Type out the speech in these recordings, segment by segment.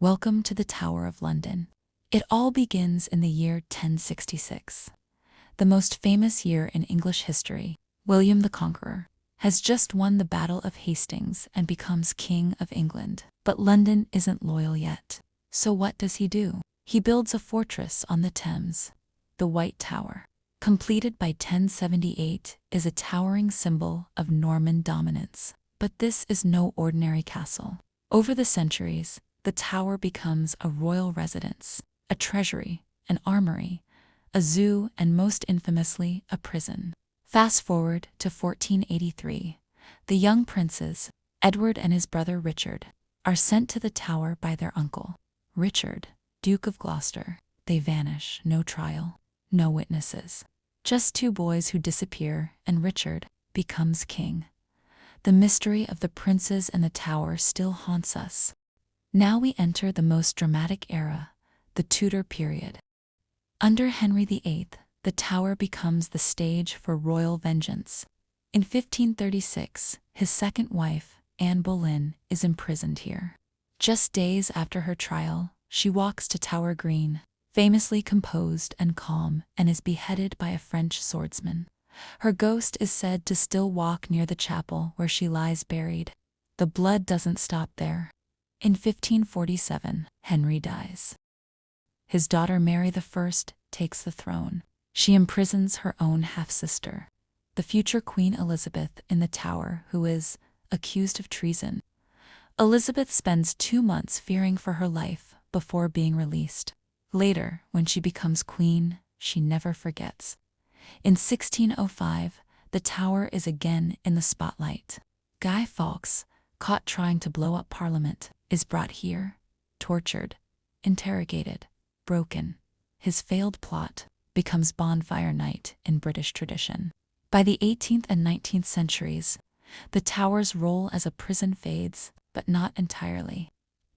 Welcome to the Tower of London. It all begins in the year 1066. The most famous year in English history. William the Conqueror has just won the Battle of Hastings and becomes King of England. But London isn't loyal yet. So what does he do? He builds a fortress on the Thames. The White Tower, completed by 1078, is a towering symbol of Norman dominance. But this is no ordinary castle. Over the centuries, the tower becomes a royal residence, a treasury, an armory, a zoo, and most infamously, a prison. Fast forward to 1483. The young princes, Edward and his brother Richard, are sent to the tower by their uncle, Richard, Duke of Gloucester. They vanish, no trial, no witnesses. Just two boys who disappear, and Richard becomes king. The mystery of the princes and the tower still haunts us. Now we enter the most dramatic era, the Tudor period. Under Henry VIII, the tower becomes the stage for royal vengeance. In 1536, his second wife, Anne Boleyn, is imprisoned here. Just days after her trial, she walks to Tower Green, famously composed and calm, and is beheaded by a French swordsman. Her ghost is said to still walk near the chapel where she lies buried. The blood doesn't stop there. In 1547, Henry dies. His daughter Mary I takes the throne. She imprisons her own half-sister, the future Queen Elizabeth, in the tower, who is accused of treason. Elizabeth spends 2 months fearing for her life before being released. Later, when she becomes queen, she never forgets. In 1605, the tower is again in the spotlight. Guy Fawkes, caught trying to blow up Parliament, is brought here, tortured, interrogated, broken. His failed plot becomes bonfire night in British tradition. By the 18th and 19th centuries, the tower's role as a prison fades, but not entirely.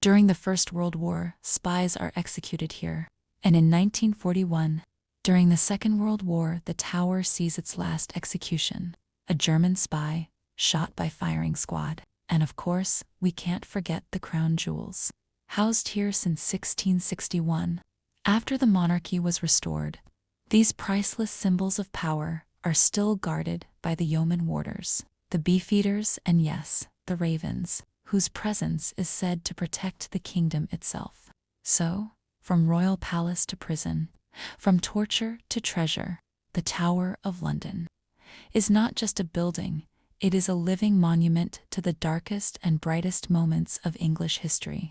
During the First World War, spies are executed here, and in 1941, during the Second World War, the tower sees its last execution, a German spy shot by firing squad. And of course, we can't forget the crown jewels. Housed here since 1661, after the monarchy was restored, these priceless symbols of power are still guarded by the yeoman warders, the beefeaters, and yes, the ravens, whose presence is said to protect the kingdom itself. So, from royal palace to prison, from torture to treasure, the Tower of London is not just a building, it is a living monument to the darkest and brightest moments of English history.